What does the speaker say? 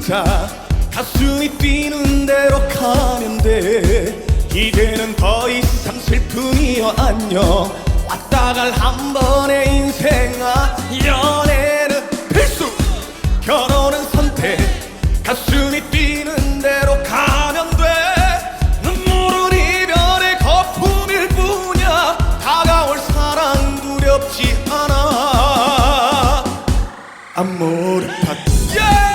진짜 가슴이 뛰는 대로 가면 돼. 이제는 더 이상 슬픔이여 안녕. 왔다 갈 한 번의 인생아. 연애는 필수, 결혼은 선택. 가슴이 뛰는 대로 가면 돼. 눈물은 이별의 거품일 뿐이야. 다가올 사랑 두렵지 않아. Amore 파티.